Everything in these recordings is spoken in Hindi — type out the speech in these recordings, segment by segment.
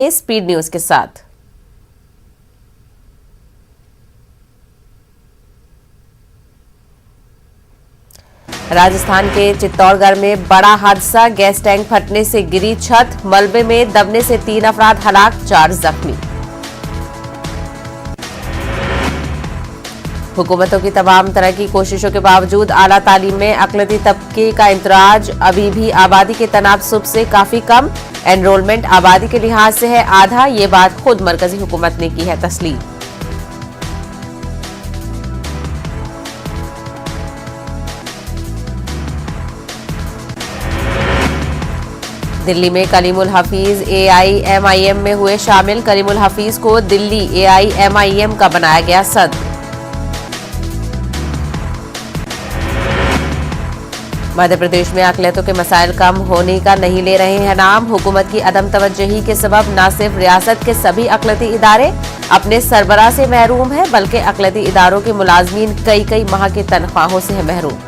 स्पीड न्यूज के साथ। राजस्थान के चित्तौड़गढ़ में बड़ा हादसा, गैस टैंक फटने से गिरी छत, मलबे में दबने से 3 अफराद हलाक, 4 जख्मी। हुकूमतों की तमाम तरह की कोशिशों के बावजूद आला तालीम में अकलती तबके का इंतराज, अभी भी आबादी के तनासुब से काफी कम। एनरोलमेंट आबादी के लिहाज से है आधा, ये बात खुद मरकजी हुकूमत ने की है तस्लीम। दिल्ली में कलीमुल हफीज AIMIM में हुए शामिल, कलीमुल हफीज को दिल्ली AIMIM का बनाया गया सदर। मध्य प्रदेश में अकलियतों के मसाइल कम होने का नहीं ले रहे हैं नाम, हुकूमत की अदम तवज्जुही के सबब न सिर्फ रियासत के सभी अकलियती इदारे अपने सरबराह से महरूम हैं, बल्कि अकलियती इदारों के मुलाजमीन कई माह की तनख्वाहों से है महरूम।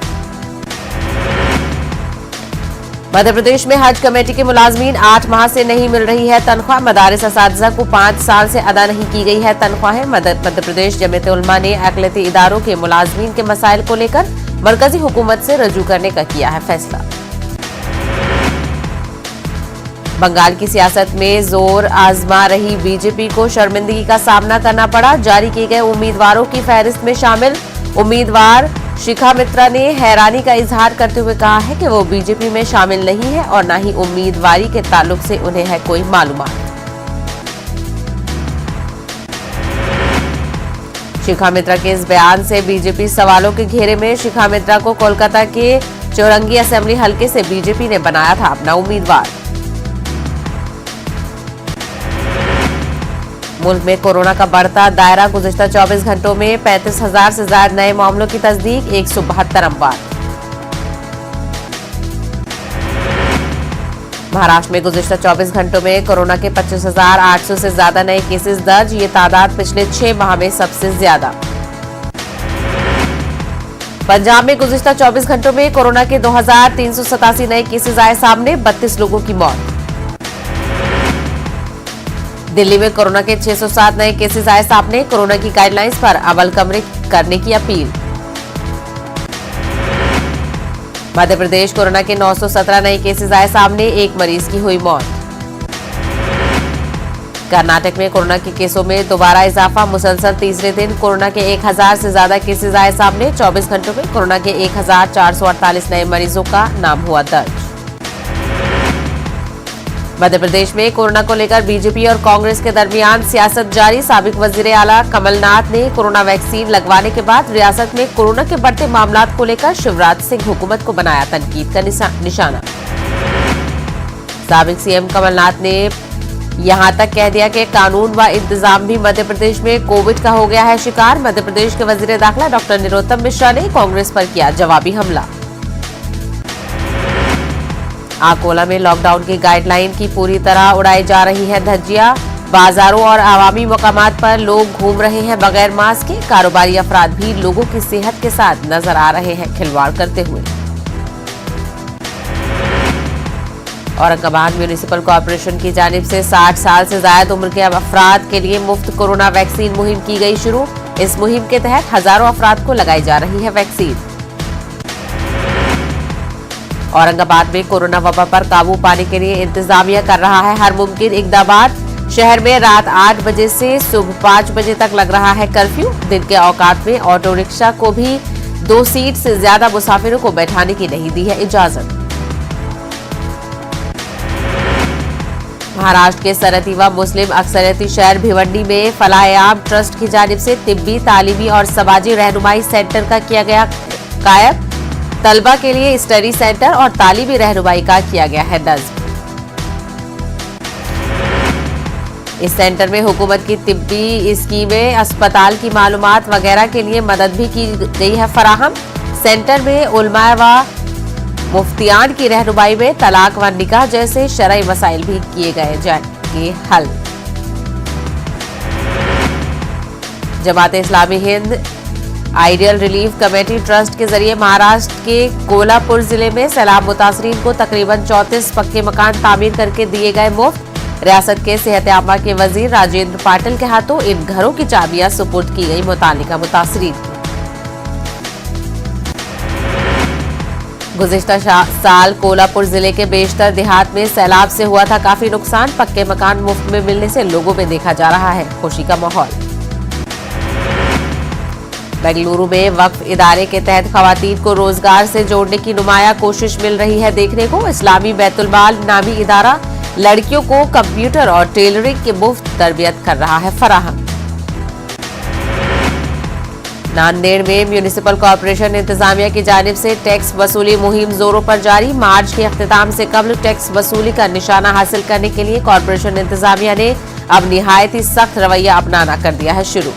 मध्य प्रदेश में हज कमेटी के मुलाजमीन 8 माह से नहीं मिल रही है तनख्वाह, मदारिस असातिज़ा को 5 साल से अदा नहीं की गई है तनख्वाहें। मध्य प्रदेश जमीयत उलमा ने अकलियती इदारों के मुलाजमीन के मसाइल को लेकर मरकजी हुकूमत से रजू करने का किया है फैसला। बंगाल की सियासत में जोर आजमा रही बीजेपी को शर्मिंदगी का सामना करना पड़ा, जारी किए गए उम्मीदवारों की फहरिस्त में शामिल उम्मीदवार शिखा मित्रा ने हैरानी का इजहार करते हुए कहा है कि वो बीजेपी में शामिल नहीं है और न ही उम्मीदवारी के ताल्लुक से उन्हें है कोई मालूमात। शिखा मित्रा के इस बयान से बीजेपी सवालों के घेरे में। शिखा मित्रा को कोलकाता के चौरंगी असेंबली हलके से बीजेपी ने बनाया था अपना उम्मीदवार। मुल्क में कोरोना का बढ़ता दायरा, गुज़िश्ता 24 घंटों में 35,000 से ज्यादा नए मामलों की तस्दीक, 172 अमवात। महाराष्ट्र में गुज़िश्ता 24 घंटों में कोरोना के 25,800 से ज्यादा नए केसेस दर्ज, ये तादाद पिछले 6 माह में सबसे ज्यादा। पंजाब में गुज़िश्ता 24 घंटों में कोरोना के 2,387 नए केसेस आए सामने, 32 लोगों की मौत। दिल्ली में कोरोना के 607 नए केसेस आए सामने, कोरोना की गाइडलाइंस पर अमल करने की अपील। मध्य प्रदेश कोरोना के 917 नए केसेस आए सामने, 1 मरीज की हुई मौत। कर्नाटक में कोरोना के केसों में दोबारा इजाफा, मुसलसल तीसरे दिन कोरोना के 1000 से ज्यादा केसेस आए सामने, 24 घंटों में कोरोना के 1448 नए मरीजों का नाम हुआ दर्ज। मध्य प्रदेश में कोरोना को लेकर बीजेपी और कांग्रेस के दरमियान सियासत जारी, साबिक वजीर आला कमलनाथ ने कोरोना वैक्सीन लगवाने के बाद रियासत में कोरोना के बढ़ते मामलात को लेकर शिवराज सिंह हुकूमत को बनाया तनकीद का निशाना। साबिक सीएम कमलनाथ ने यहां तक कह दिया कि कानून व इंतजाम भी मध्य प्रदेश में कोविड का हो गया है शिकार। मध्य प्रदेश के वजीर दाखिला डॉक्टर नरोत्तम मिश्रा ने कांग्रेस पर किया जवाबी हमला। अकोला में लॉकडाउन की गाइडलाइन की पूरी तरह उड़ाई जा रही है धज्जियां, बाजारों और आवामी मकामात पर लोग घूम रहे हैं बगैर मास्क के, कारोबारी अफराद भी लोगों की सेहत के साथ नजर आ रहे हैं खिलवाड़ करते हुए। औरंगाबाद म्यूनिसिपल कॉर्पोरेशन की जानिब से 60 साल से ज्यादा उम्र के अफराद के लिए मुफ्त कोरोना वैक्सीन मुहिम की गई शुरू। इस मुहिम के तहत हजारों अफराद को लगाई जा रही है वैक्सीन। औरंगाबाद में कोरोना वबा पर काबू पाने के लिए इंतजामिया कर रहा है हर मुमकिन इक़दामात। शहर में रात 8 बजे से सुबह 5 बजे तक लग रहा है कर्फ्यू। दिन के औकात में ऑटो रिक्शा को भी 2 सीट से ज्यादा मुसाफिरों को बैठाने की नहीं दी है इजाजत। महाराष्ट्र के सरहदी व मुस्लिम अक्सरियती शहर भिवंडी में फलाह-ए-आम ट्रस्ट की जानिब से तिब्बी, तालीमी और समाजी रहनुमाई सेंटर का किया गया कायम। तलबा के लिए स्टडी सेंटर और तालीमी रहनुमाई का किया गया है नज़्म। इस सेंटर में हुकूमत की तिब्बी स्कीमें, अस्पताल की मालूमात वगैरह के लिए मदद भी की गई है फराहम। सेंटर में उलमा व मुफ्तियान की रहनुमाई में तलाक व निकाह जैसे शरई मसाइल भी किए गए जाएंगे हल। Jamaat Islami Hind ideal relief committee trust के जरिए महाराष्ट्र के कोल्हापुर जिले में सैलाब मुतासरीन को तकरीबन 34 पक्के मकान तामीर करके दिए गए मुफ्त। रियासत के सेहत आमा के वजीर राजेंद्र पाटिल के हाथों इन घरों की चाबियां सुपुर्द की गई मुतालिका मुतासरीन की। गुज़िश्ता साल कोल्हापुर जिले के बेशतर देहात में सैलाब से हुआ था काफी नुकसान। पक्के मकान मुफ्त में मिलने से लोगों में देखा जा रहा है खुशी का माहौल। बेंगलुरु में वक्फ इदारे के तहत खवातीन को रोजगार से जोड़ने की नुमाया कोशिश मिल रही है देखने को। इस्लामी बैतुल माल नामी इदारा लड़कियों को कंप्यूटर और टेलरिंग की मुफ्त तरबियत कर रहा है फराहम। नांदेड़ में म्यूनिसिपल कॉर्पोरेशन इंतजामिया की जानिब से टैक्स वसूली मुहिम जोरों पर जारी। मार्च के अख्तिताम से कबल टैक्स वसूली का निशाना हासिल करने के लिए कॉर्पोरेशन इंतजामिया ने अब निहायत ही सख्त रवैया अपनाना कर दिया है शुरू।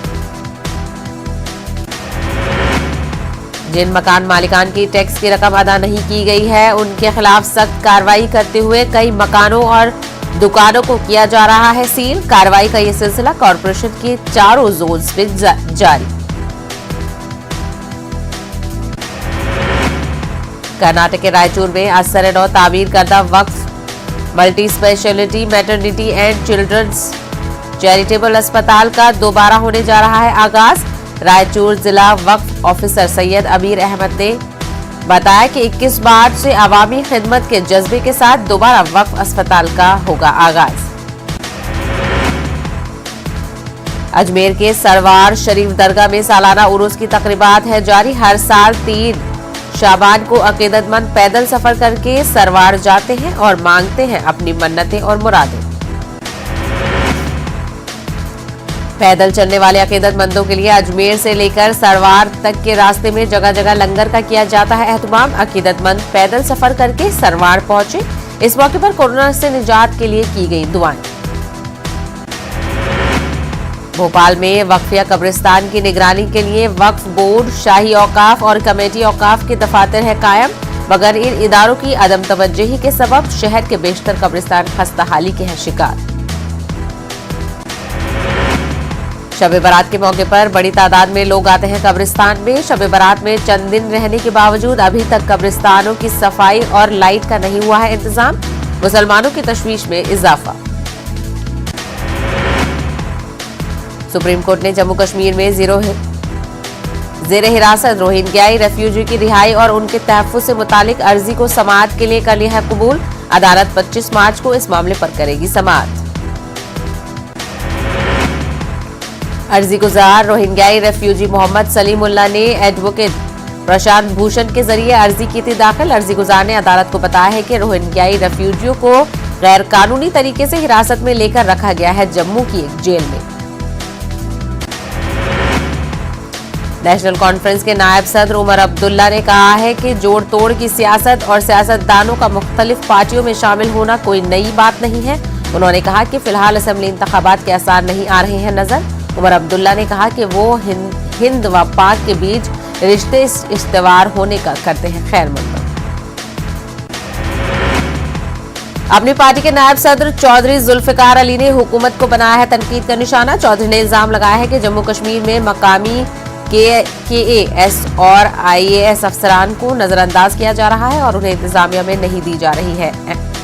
जिन मकान मालिकान की टैक्स की रकम अदा नहीं की गई है उनके खिलाफ सख्त कार्रवाई करते हुए कई मकानों और दुकानों को किया जा रहा है सील। कार्रवाई का यह सिलसिला कॉर्पोरेशन के चारों जोन्स में जारी। कर्नाटक के रायचूर में असर तामीर करदा वक्फ multi specialty maternity and children's charitable अस्पताल का दोबारा होने जा रहा है आगाज। रायचूर जिला वक्फ ऑफिसर सैयद अमीर अहमद ने बताया कि 21 मार्च से अवामी खिदमत के जज्बे के साथ दोबारा वक्फ अस्पताल का होगा आगाज। अजमेर के सरवार शरीफ दरगाह में सालाना उरूस की तकरीबात है जारी। हर साल 3 शाबान को अकीदतमंद पैदल सफर करके सरवार जाते हैं और मांगते हैं अपनी मन्नतें और मुरादें। पैदल चलने वाले अकीदतमंदों के लिए अजमेर से लेकर सरवार तक के रास्ते में जगह जगह लंगर का किया जाता है एहतमाम। अकीदतमंद पैदल सफर करके सरवार पहुंचे। इस मौके पर कोरोना से निजात के लिए की गई दुआएं। भोपाल में वक्फिया कब्रिस्तान की निगरानी के लिए वक्फ बोर्ड, शाही औकाफ और कमेटी औकाफ के दफातर है कायम, मगर इन इदारों की अदम तवज्जुही के सबब शहर के बेशतर कब्रिस्तान खस्ताहाली के हैं शिकार। शब बारात के मौके पर बड़ी तादाद में लोग आते हैं कब्रिस्तान में। शब बारात में चंद दिन रहने के बावजूद अभी तक कब्रिस्तानों की सफाई और लाइट का नहीं हुआ है इंतजाम। मुसलमानों की तशवीश में इजाफा। सुप्रीम कोर्ट ने जम्मू कश्मीर में जेर हिरासत रोहिंग्याई रेफ्यूजी की रिहाई और उनके तहफ्फुज से मुतालिक अर्जी को समाअत के लिए कर लिया है कबूल। अदालत 25 मार्च को इस मामले पर करेगी समाअत। अर्जी गुजार रोहिंग्याई रेफ्यूजी मोहम्मद सलीमुल्लाह ने एडवोकेट प्रशांत भूषण के जरिए अर्जी की थी दाखिल। अर्जी गुजार ने अदालत को बताया है कि रोहिंग्याई रेफ्यूजियों को गैर कानूनी तरीके से हिरासत में लेकर रखा गया है जम्मू की एक जेल में। नेशनल कॉन्फ्रेंस के नायब सदर उमर अब्दुल्ला ने कहा है कि जोड़ तोड़ की सियासत और सियासतदानों का मुख्तलिफ पार्टियों में शामिल होना कोई नई बात नहीं है। उन्होंने कहा कि फिलहाल असेंबली इंतखाबात के आसार नहीं आ रहे हैं नजर। उमर अब्दुल्ला ने कहा कि वो हिंद व पाक के बीच रिश्ते इस्तेवार होने का करते हैं खैर मकदम। अपनी पार्टी के नायब सदर चौधरी जुल्फिकार अली ने हुकूमत को बनाया है तनकीद का निशाना। चौधरी ने इल्जाम लगाया है कि जम्मू कश्मीर में मकामी KAS और IAS अफसरान को नजरअंदाज किया जा रहा है और उन्हें इंतजामिया में नहीं दी जा रही है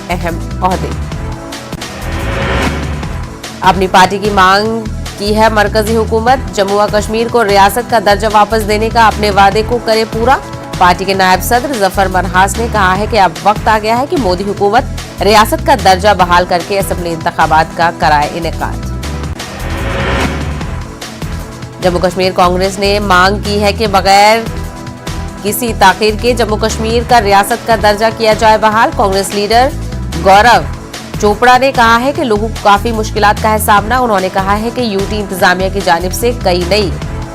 अहम ओहदे। अपनी पार्टी की मांग की है मरकजी हुकूमत, जम्मू व कश्मीर को रियासत का दर्जा वापस देने का अपने वादे को करे पूरा। पार्टी के नायब सदर जफर मनहास ने कहा है कि अब वक्त आ गया है कि मोदी हुकूमत रियासत का दर्जा बहाल करके असेंबली इंतखाबात का कराए इनेकाद। जम्मू कश्मीर कांग्रेस ने मांग की है कि बगैर किसी ताखीर के जम्मू कश्मीर का रियासत का दर्जा किया जाए बहाल। कांग्रेस लीडर गौरव चोपड़ा ने कहा है कि लोगों को काफी मुश्किलात का है सामना। उन्होंने कहा है कि यूटी इंतजामिया की जानिब से कई नई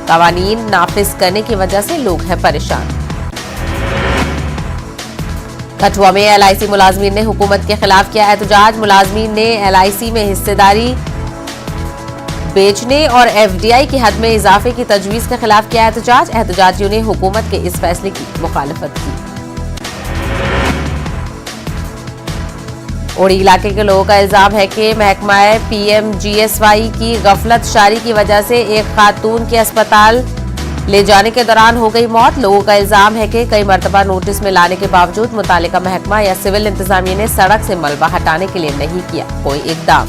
कवानीन नाफिज करने की वजह से लोग हैं परेशान। कठुआ में LIC मुलाजमीन ने हुकूमत के खिलाफ किया एहतजाज। मुलाजमीन ने LIC में हिस्सेदारी बेचने और FDI की हद में इजाफे की तजवीज के खिलाफ किया एहतजाज। एहतजाजियों ने हुकूमत के इस फैसले की मुखालफत की। उड़ी इलाके के लोगों का इल्जाम है कि महकमा PMGSY की गफलत शारी की वजह से एक खातून के अस्पताल ले जाने के दौरान हो गई मौत। लोगों का इल्जाम है कि कई मर्तबा नोटिस में लाने के बावजूद मुतालिका महकमा या सिविल इंतजामिया ने सड़क से मलबा हटाने के लिए नहीं किया कोई इकदाम।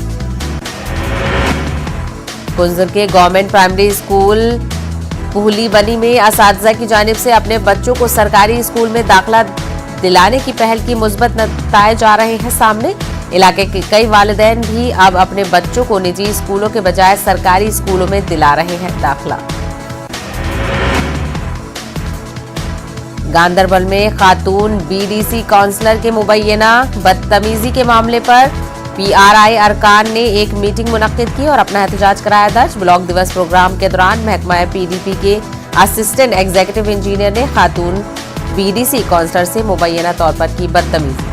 कुंजर के गवर्नमेंट प्राइमरी स्कूल पुहली बनी में असातिज़ा की जानिब से अपने बच्चों को सरकारी स्कूल में दाखिला दिलाने की पहल की मुस्बत नताइज आ रहे हैं सामने। इलाके के कई वालिदैन भी अब अपने बच्चों को निजी स्कूलों के बजाय सरकारी स्कूलों में दिला रहे हैं दाखिला। गांदरबल में खातून बीडीसी काउंसलर के मुबैना बदतमीजी के मामले पर पीआरआई अरकान ने एक मीटिंग मुनक्किद की और अपना एहतजाज कराया दर्ज। ब्लॉक दिवस प्रोग्राम के दौरान महकमा पीडीपी के असिस्टेंट एग्जीक्यूटिव इंजीनियर ने खातून बीडीसी काउंसलर से मुबैना तौर पर की बदतमीजी।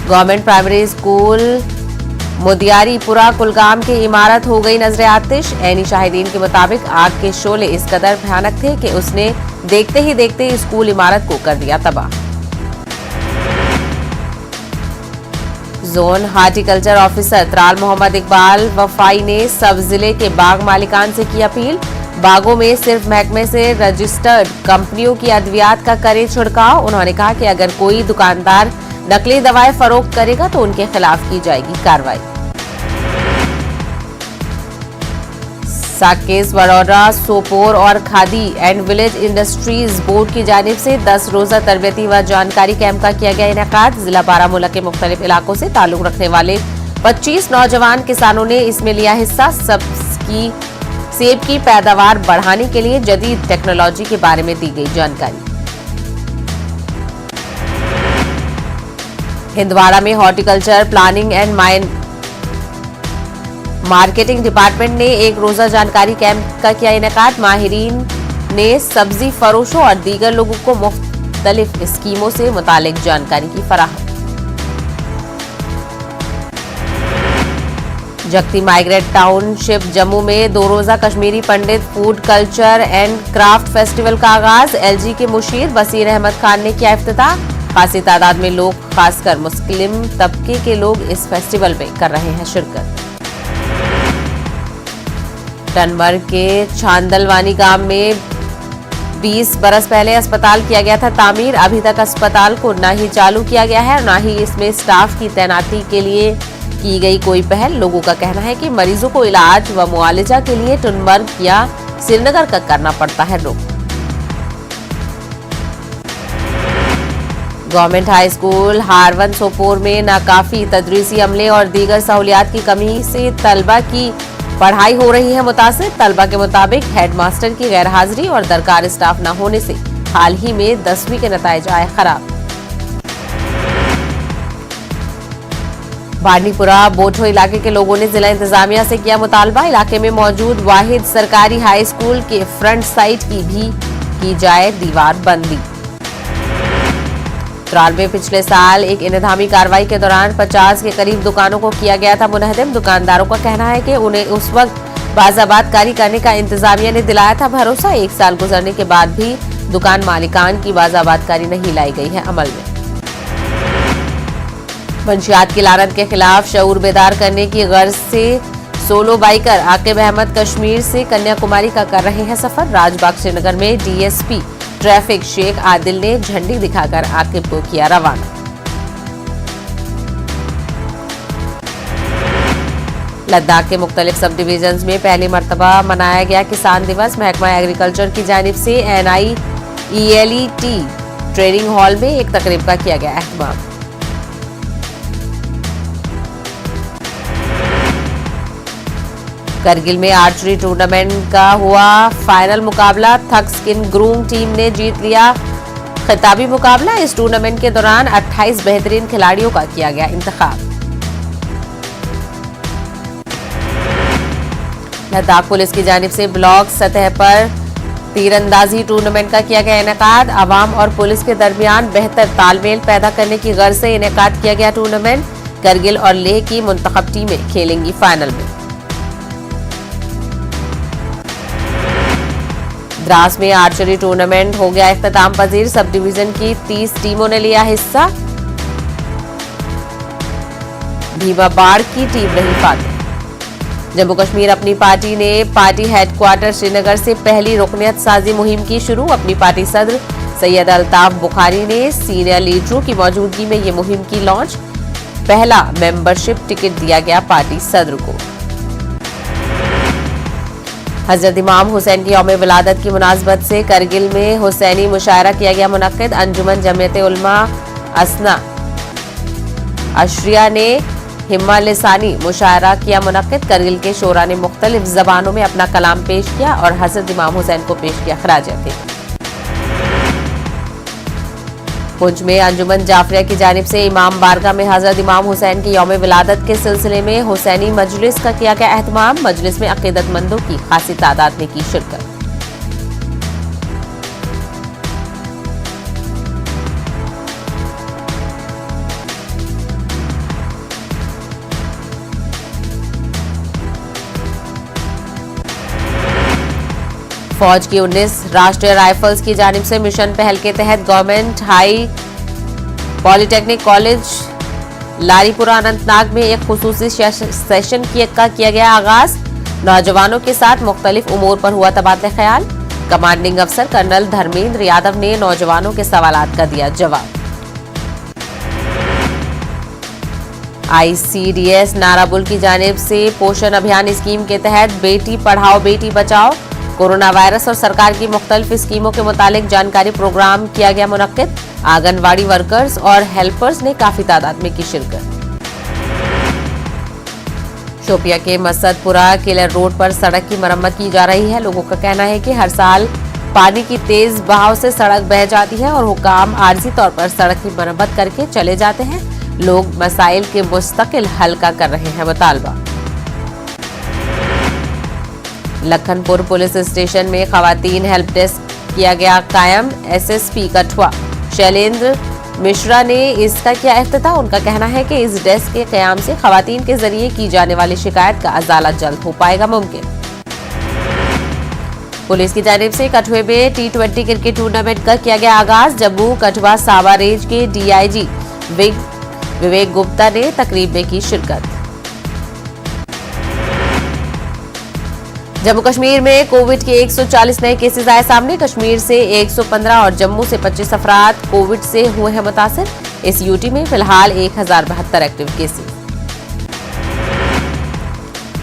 गवर्नमेंट प्राइमरी स्कूल मुदियारीपुरा कुलगाम की इमारत हो गई नजर आतिश। ऐनी शाहिदीन के मुताबिक आग के शोले इस कदर भयानक थे कि उसने देखते ही देखते स्कूल इमारत को कर दिया तबाह। Zone horticulture officer Tral Mohammad Iqbal Wafai ने सब जिले के बाग मालिकान से की अपील। बागों में सिर्फ महकमे से रजिस्टर्ड कंपनियों की अद्वियात का करे छिड़काव। उन्होंने कहा कि अगर कोई दुकानदार नकली दवाएं फरोख्त करेगा तो उनके खिलाफ की जाएगी कार्रवाई। साकेत वडोदरा सोपोर और khadi and village industries board की जानिब से 10 रोजा तरबियती व जानकारी कैंप का किया गया इनेकाद। जिला बारामूला के मुख्तलिफ इलाकों से ताल्लुक रखने वाले 25 नौजवान किसानों ने इसमें लिया हिस्सा। सेब की पैदावार बढ़ाने के लिए जदीद टेक्नोलॉजी के बारे में दी गई जानकारी। हिंदवाड़ा में horticulture planning and marketing department ने एक रोजा जानकारी कैंप का किया इनेकाद। माहिरीन ने सब्जी फरोशों और दीगर लोगों को मुख्तलिफ स्कीमों से मुतालिक जानकारी की फराहम। जगती माइग्रेट टाउनशिप जम्मू में 2 रोजा Kashmiri Pandit food culture and craft festival का आगाज। एलजी के मुशीर बसीर अहमद खान ने किया इफ्तिताह। खासी तादाद में लोग, खासकर मुस्लिम तबके के लोग इस फेस्टिवल में कर रहे हैं शिरकत। टनमर्ग के छांदलवानी गांव में 20 बरस पहले अस्पताल किया गया था तामीर। अभी तक अस्पताल को न ही चालू किया गया है और न ही इसमें स्टाफ की तैनाती के लिए की गई कोई पहल। लोगों का कहना है कि मरीजों को इलाज व मुआवजा के लिए टनमर्ग या श्रीनगर का करना पड़ता है रुख। Government high school Harwan Sopore में नाकाफी तदरीसी अमले और दीगर सहूलियात की कमी से तलबा की पढ़ाई हो रही है मुतासिर। तलबा के मुताबिक हेडमास्टर की गैर हाजिरी और दरकार स्टाफ न होने से हाल ही में 10वीं के नताइज आए खराब। बानीपुरा बोठो इलाके के लोगों ने जिला इंतजामिया से किया मुतालबा। इलाके में मौजूद वाहिद सरकारी हाई स्कूल के फ्रंट साइड की भी की जाए दीवार बंदी। त्राल में पिछले साल एक इंतजामी कार्रवाई के दौरान 50 के करीब दुकानों को किया गया था मुनहदम। दुकानदारों का कहना है कि उन्हें उस वक्त बाज़ाबातकारी करने का इंतजामिया ने दिलाया था भरोसा। 1 साल गुजरने के बाद भी दुकान मालिकान की बाज़ाबातकारी नहीं लाई गई है अमल में। मंशियात की लानत के खिलाफ शऊर बेदार करने की गर्ज से सोलो बाइकर आकिब अहमद कश्मीर से कन्याकुमारी का कर रहे हैं सफर। राजबाग श्रीनगर में डीएसपी ट्रैफिक शेख आदिल ने झंडी दिखाकर आकिब को किया रवाना। लद्दाख के मुख्तलिफ सब डिवीजन्स में पहली मरतबा मनाया गया किसान दिवस। महकमा एग्रीकल्चर की जानिब से NIELET ट्रेनिंग हॉल में एक तकरीब का किया गया एहतमाम। करगिल में आर्चरी टूर्नामेंट का हुआ फाइनल मुकाबला। थक स्किन ग्रूम टीम ने जीत लिया खिताबी मुकाबला। इस टूर्नामेंट के दौरान 28 बेहतरीन खिलाड़ियों का किया गया इंतखाब। लद्दाख पुलिस की जानिब से ब्लॉक सतह पर तीरंदाजी टूर्नामेंट का किया गया इनेकाद। आवाम और पुलिस के दरमियान बेहतर तालमेल पैदा करने की गर्ज से इनेकाद किया गया टूर्नामेंट। करगिल और लेह की मुंतखब टीमें खेलेंगी फाइनल में। द्रास में आर्चरी टूर्नामेंट हो गया इख्तिताम पजीर। सब डिवीजन की 30 टीमों ने लिया हिस्सा। भीमाबाड़ की टीम रही फातेह। जम्मू कश्मीर अपनी पार्टी ने पार्टी हेडक्वार्टर श्रीनगर से पहली रुकनियत साजी मुहिम की शुरू। अपनी पार्टी सदर सैयद अल्ताफ बुखारी ने सीनियर लीडरों की मौजूदगी में ये मुहिम की लॉन्च। पहला मेंबरशिप टिकट दिया गया पार्टी सदर को। हजरत इमाम हुसैन की यौम विलादत की मुनासबत से करगिल में हुसैनी मुशायरा किया गया मुनक्किद। अंजुमन जमियत उलमा असना अशरिया ने हिम्मा लिसानी मुशायरा किया मुनक्किद। करगिल के शोरा ने मुख्तलिफ जबानों में अपना कलाम पेश किया और हजरत इमाम हुसैन को पेश किया खराज अकीदत। पुंछ में अंजुमन जाफरिया की जानिब से इमाम बारगाह में हजरत इमाम हुसैन की यौम विलादत के सिलसिले में हुसैनी मजलिस का किया गया एहतमाम। मजलिस में अकीदतमंदों की खासी तादाद ने की शिरकत। फौज की 19 राष्ट्रीय राइफल्स की जानिब से मिशन पहल के तहत government high polytechnic college Laripora Anantnag में एक खुसूसी सेशन का किया गया आगाज। नौजवानों के साथ मुख्तलिफ उमूर पर हुआ तबादला ख्याल। कमांडिंग अफसर कर्नल धर्मेंद्र यादव ने नौजवानों के सवालात का दिया जवाब। ICDS नाराबुल की जानिब से पोषण अभियान स्कीम के तहत बेटी पढ़ाओ बेटी बचाओ कोरोना वायरस और सरकार की मुख्तलिफ स्कीमों के मुतालिक जानकारी प्रोग्राम किया गया मुनक्किद। आंगनवाड़ी वर्कर्स और हेल्पर्स ने काफी तादाद में की शिरकत। शोपिया के मसदपुरा किलर रोड पर सड़क की मरम्मत की जा रही है। लोगों का कहना है कि हर साल पानी की तेज बहाव से सड़क बह जाती है और हुकाम आर्जी तौर पर सड़क की मरम्मत करके चले जाते हैं। लोग मसाइल के मुस्तकिल हल का कर रहे हैं मुतालबा। लखनपुर पुलिस स्टेशन में खवातीन हेल्प डेस्क किया गया कायम। SSP कठुआ शैलेंद्र मिश्रा ने इसका किया इफ्तिताह। उनका कहना है कि इस डेस्क के कयाम से खवातीन के जरिए की जाने वाली शिकायत का अजाला जल्द हो पाएगा मुमकिन। पुलिस की जानिब से कठुए में T20 क्रिकेट टूर्नामेंट का किया गया आगाज। जम्मू कठुआ सावा रेंज के DIG विवेक गुप्ता ने तकरीब में की शिरकत। जम्मू कश्मीर में कोविड के 140 नए केसेस आए सामने। कश्मीर से 115 और जम्मू से 25 अफराद कोविड से हुए हैं मुतासिर। इस यूटी में फिलहाल 1072 active cases.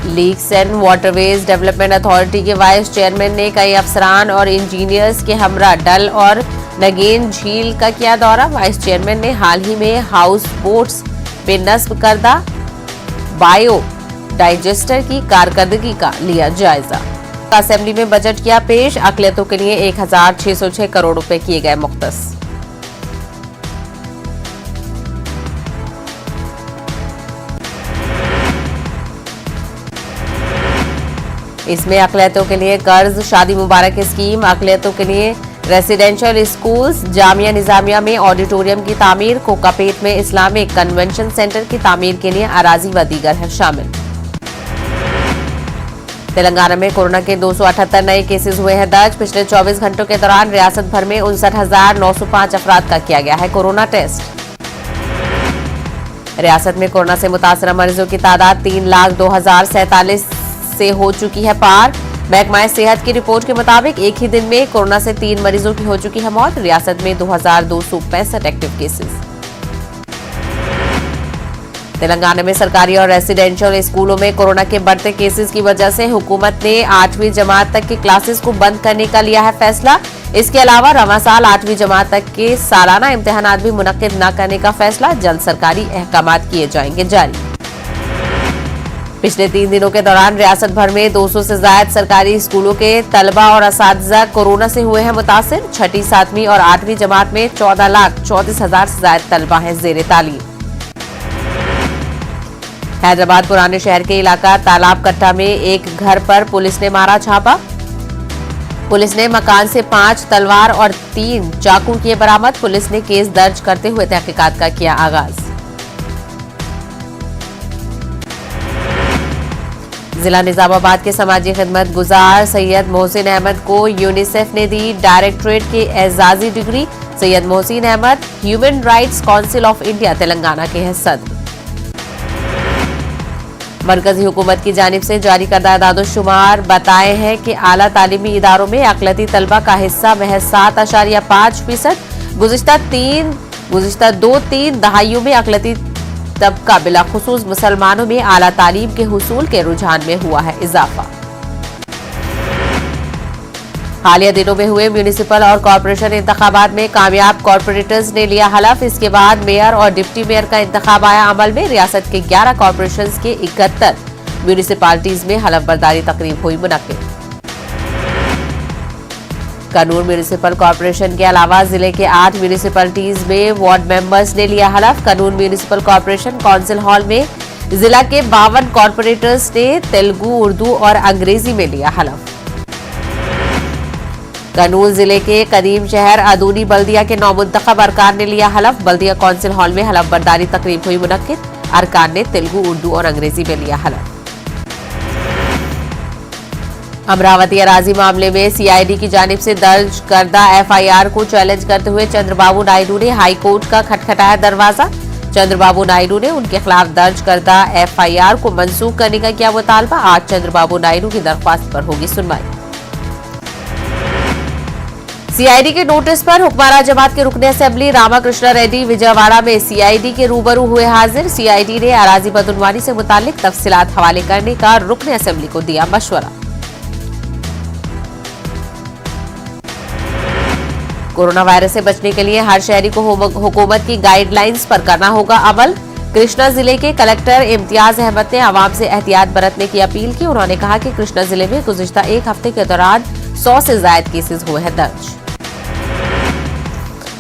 Leaks and waterways development authority के वाइस चेयरमैन ने कई अफसरान और इंजीनियर्स के हमरा डल और नगेन झील का किया दौरा। वाइस चेयरमैन ने हाल ही में हाउस बोट्स पे नस्ब करदा बायो डाइजेस्टर की कारकर्दगी का लिया जायजा। असेंबली में बजट किया पेश। अकलियतों के लिए 1606 करोड़ रुपए किए गए मुख्तस। इसमें अकलियतों के लिए कर्ज शादी मुबारक स्कीम, अकलियतों के लिए रेसिडेंशियल स्कूल्स, जामिया निजामिया में ऑडिटोरियम की तामीर, कोकापेट में इस्लामिक कन्वेंशन सेंटर की तामीर के लिए अराजी व दीगर है शामिल। तेलंगाना में कोरोना के 278 नए केसेस हुए हैं दर्ज। पिछले 24 घंटों के दौरान रियासत भर में 59,905 अफराद का किया गया है कोरोना टेस्ट। रियासत में कोरोना से मुतासरा मरीजों की तादाद 3,02,047 से हो चुकी है पार। महकमा सेहत की रिपोर्ट के मुताबिक एक ही दिन में कोरोना से 3 मरीजों की हो चुकी है मौत। रियासत में 2,265 एक्टिव केसेस। तेलंगाना में सरकारी और रेसिडेंशियल स्कूलों में कोरोना के बढ़ते केसेस की वजह से हुकूमत ने 8वीं जमात तक की क्लासेस को बंद करने का लिया है फैसला। इसके अलावा रवां साल 8वीं जमात तक के सालाना इम्तिहानात भी मुनक्किद न करने का फैसला। जल्द सरकारी अहकामात किए जाएंगे जारी। पिछले 3 दिनों के दौरान रियासत भर में 200 से ज्यादा सरकारी स्कूलों के तलबा और असातिज़ा कोरोना से हुए हैं मुतासिर। 6ठी, 7वीं और 8वीं जमात में 14,34,000 से ज्यादा तलबा हैं ज़ेर तालीम। हैदराबाद पुराने शहर के इलाका तालाब कट्टा में एक घर पर पुलिस ने मारा छापा। पुलिस ने मकान से 5 तलवार और 3 चाकू किए बरामद। पुलिस ने केस दर्ज करते हुए तहकीकात का किया आगाज। जिला निजामाबाद के समाजी खिदमत गुजार सैयद मोहसिन अहमद को यूनिसेफ ने दी डायरेक्टरेट की एजाजी डिग्री। Syed Mohsin Ahmad human rights council of India Telangana के हैं सदर। मरकजी हुकूमत की जानिब से जारी करदा दादोशुमार बताए हैं कि आला तालीमी इदारों में अक़लियती तलबा का हिस्सा महज 7.5%। गुज़िश्ता 2-3 दहाइयों में अक़लियती तबका बिलाखुसूस मुसलमानों में आला तालीम के हुसूल के रुझान में हुआ है इजाफा। हालिया दिनों में हुए म्यूनिसिपल और कॉरपोरेशन इंतखाबात में कामयाब कॉरपोरेटर्स ने लिया हलफ। इसके बाद मेयर और डिप्टी मेयर का इंतखाब आया अमल में। रियासत के 11 कॉरपोरेशंस के 71 म्यूनिसिपालिटीज में हलफ बर्दारी तकरीब हुई मुनक्किद। कन्नूर म्यूनिसिपल कॉरपोरेशन के अलावा जिले के 8 म्यूनिसिपलिटीज में वार्ड मेंबर्स ने लिया हलफ। Kannur municipal corporation council hall में जिला के 52 कॉरपोरेटर्स ने तेलुगु, उर्दू और अंग्रेजी में लिया हलफ। कन्नूर जिले के कदीम शहर अदूनी बल्दिया के 9 मुंतखब अरकान ने लिया हलफ। बल्दिया काउंसिल हॉल में हलफ बर्दारी तकरीब हुई मुनक्किद। अरकान ने तेलुगु, उर्दू और अंग्रेजी में लिया हलफ। अमरावती अराजी मामले में सीआईडी की जानिब से दर्ज करदा एफआईआर को चैलेंज करते हुए चंद्रबाबू नायडू ने हाईकोर्ट का खटखटाया दरवाजा। चंद्रबाबू नायडू ने उनके खिलाफ दर्ज करदा एफआईआर को मंसूख करने का किया मुतालबा। आज चंद्रबाबू नायडू की दरख्वास्त पर होगी सुनवाई। सीआईडी के नोटिस पर हुक्मरान जमात के रुकने असेंबली रामाकृष्णा रेड्डी विजयवाड़ा में सीआईडी के रूबरू हुए हाजिर। सीआईडी ने अराजी बदउनवानी से मुतालिक तफसीलात हवाले करने का रुकने असेंबली को दिया मशवरा। कोरोना वायरस से बचने के लिए हर शहरी को हुकूमत की गाइडलाइंस पर करना होगा अमल। कृष्णा जिले के कलेक्टर इम्तियाज अहमद ने आवाम से एहतियात बरतने की अपील की। उन्होंने कहा कि कृष्णा जिले में गुज़िश्ता एक हफ्ते के दौरान 100 से ज्यादा केसेस हुए हैं दर्ज।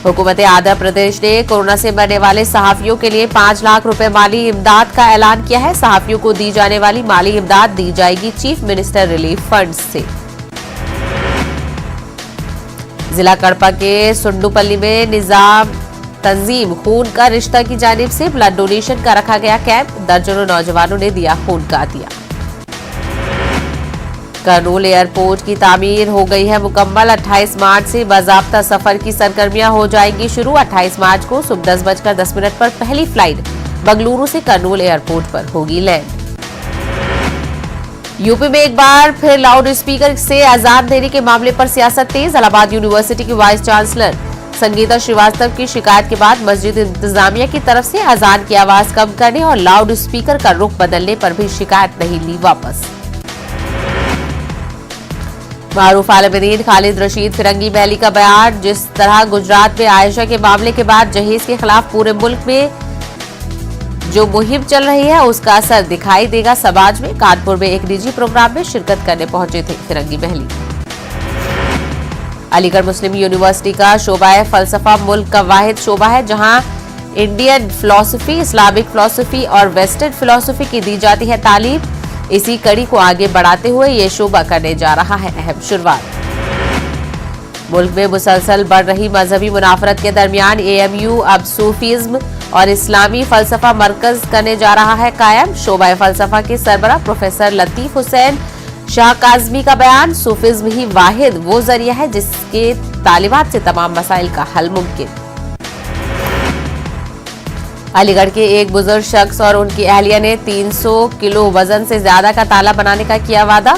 हुकूमत आंध्र प्रदेश ने कोरोना से मरने वाले सहाफियों के लिए 5 लाख रुपए माली इमदाद का ऐलान किया है। सहाफियों को दी जाने वाली माली इमदाद दी जाएगी चीफ मिनिस्टर रिलीफ फंड से। जिला कड़पा के सुंडूपल्ली में निजाम तंजीम खून का रिश्ता की जानिब से ब्लड डोनेशन का रखा गया कैंप। दर्जनों नौजवानों ने दिया खून का अतिया। कर्नूल एयरपोर्ट की तामीर हो गई है मुकम्मल। 28 मार्च से बाज़ाब्ता सफर की सरगर्मियां हो जाएंगी शुरू। 28 मार्च को सुबह 10:10 पर पहली फ्लाइट बंगलुरु से कर्नूल एयरपोर्ट पर होगी लैंड। यूपी में एक बार फिर लाउड स्पीकर से अजान देने के मामले पर सियासत तेज। इलाहाबाद यूनिवर्सिटी की वाइस चांसलर संगीता श्रीवास्तव की शिकायत के बाद मस्जिद इंतजामिया की तरफ से अजान की आवाज कम करने और लाउड स्पीकर का रुख बदलने पर भी शिकायत नहीं ली वापस। मारूफ आलमदीन खालिद रशीद फिरंगी महली का बयान। जिस तरह गुजरात में आयशा के मामले के बाद जहेज के खिलाफ पूरे मुल्क में जो मुहिम चल रही है उसका असर दिखाई देगा समाज में। कानपुर में एक निजी प्रोग्राम में शिरकत करने पहुंचे थे फिरंगी महली। अलीगढ़ मुस्लिम यूनिवर्सिटी का शोबाए फलसफा मुल्क का वाहिद शोबा है जहां इंडियन फिलॉसफी, इस्लामिक फिलॉसफी और वेस्टर्न फिलॉसफी की दी जाती है तालीम। इसी कड़ी को आगे बढ़ाते हुए ये शोबा करने जा रहा है अहम शुरुआत। मुल्क में मुसलसल बढ़ रही मजहबी मुनाफरत के दरमियान एएमयू अब सूफीज्म और इस्लामी फलसफा मरकज करने जा रहा है कायम। शोबा फलसफा के सरबरा प्रोफेसर लतीफ हुसैन शाह काज़मी का बयान। सूफिज्म ही वाहिद वो जरिया है जिसके तालिबात से तमाम मसाइल का हल मुमकिन। अलीगढ़ के एक बुजुर्ग शख्स और उनकी अहलिया ने 300 किलो वजन से ज्यादा का ताला बनाने का किया वादा।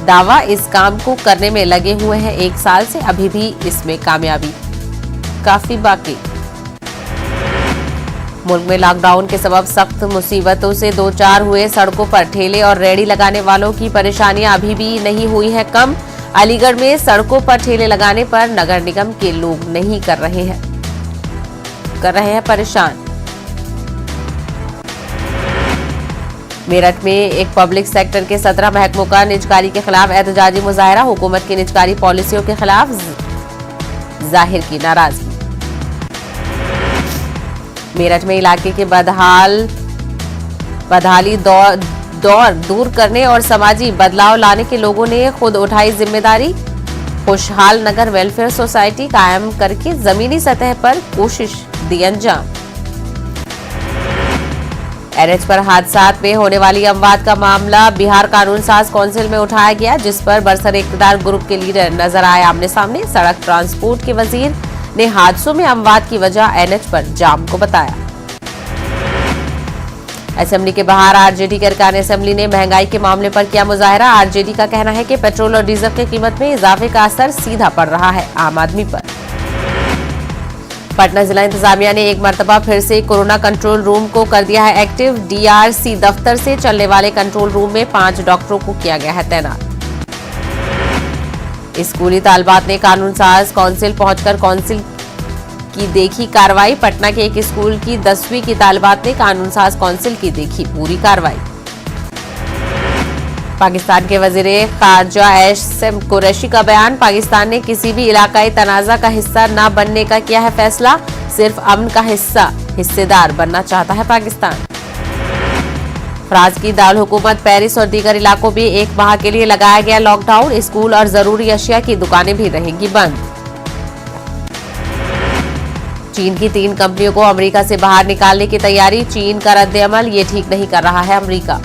दावा इस काम को करने में लगे हुए हैं 1 साल से, अभी भी इसमें कामयाबी काफी बाकी। मुल्क में लॉकडाउन के सबब सख्त मुसीबतों से दो चार हुए सड़कों पर ठेले और रेहड़ी लगाने वालों की परेशानियां अभी भी नहीं हुई है कम। अलीगढ़ में सड़कों पर ठेले लगाने पर नगर निगम के लोग नहीं कर रहे हैं परेशान। मेरठ में एक पब्लिक सेक्टर के 17 महकमों का निजकारी के खिलाफ एहतजाजी मुजाहरा। हुकूमत की निजकारी पॉलिसियों के खिलाफ जाहिर की नाराजगी। मेरठ में इलाके के बदहाली दौर दूर करने और समाजी बदलाव लाने के लोगों ने खुद उठाई जिम्मेदारी। खुशहाल नगर वेलफेयर सोसाइटी कायम करके जमीनी सतह पर कोशिश दी अंजाम। एनएच पर हादसात में होने वाली अमवात का मामला बिहार कानून साज काउंसिल में उठाया गया, जिस पर बरसर इक़्तिदार ग्रुप के लीडर नजर आए आमने सामने। सड़क ट्रांसपोर्ट के वजीर ने हादसों में अमवात की वजह एनएच पर जाम को बताया। असेंबली के बाहर आरजेडी के अरकान असेंबली ने महंगाई के मामले पर किया मुजाहरा। आरजेडी का कहना है कि पेट्रोल और डीजल की कीमत में इजाफे का असर सीधा पड़ रहा है आम आदमी पर। पटना जिला इंतजामिया ने एक मर्तबा फिर से कोरोना कंट्रोल रूम को कर दिया है एक्टिव। डीआरसी दफ्तर से चलने वाले कंट्रोल रूम में 5 डॉक्टरों को किया गया है तैनात। स्कूली तालबात ने कानून साज काउंसिल पहुंचकर काउंसिल की देखी कार्रवाई। पटना के एक स्कूल की 10वीं की तालबात ने कानून साज काउंसिल की देखी पूरी कार्रवाई। पाकिस्तान के वजीर खारजा एहसन कुरैशी का बयान। पाकिस्तान ने किसी भी इलाकाई तनाजा का हिस्सा न बनने का किया है फैसला। सिर्फ अमन का हिस्सेदार बनना चाहता है पाकिस्तान। फ्रांस की दारुल हुकूमत पेरिस और दीगर इलाकों में 1 माह के लिए लगाया गया लॉकडाउन। स्कूल और जरूरी अशिया की दुकानें भी रहेंगी बंद। चीन की 3 कंपनियों को अमेरिका से बाहर निकालने की तैयारी। चीन का रद्द-ए-अमल ये ठीक नहीं कर रहा है अमेरिका।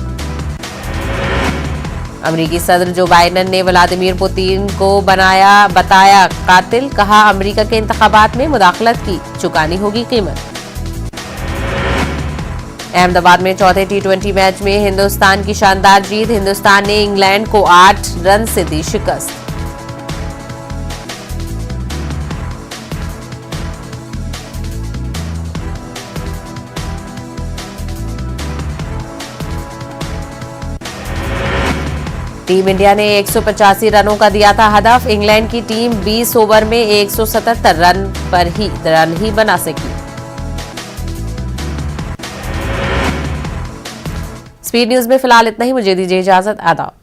अमेरिकी सदर जो बाइडेन ने व्लादिमीर पुतिन को बताया कातिल। कहा अमेरिका के इंतखाबात में मुदाखलत की चुकानी होगी कीमत। अहमदाबाद में चौथे T20 मैच में हिंदुस्तान की शानदार जीत। हिंदुस्तान ने इंग्लैंड को 8 रन से दी शिकस्त। टीम इंडिया ने 185 रनों का दिया था हदफ। इंग्लैंड की टीम 20 ओवर में 177 रन पर ही बना सकी। स्पीड न्यूज में फिलहाल इतना ही। मुझे दीजिए इजाजत। आदाब।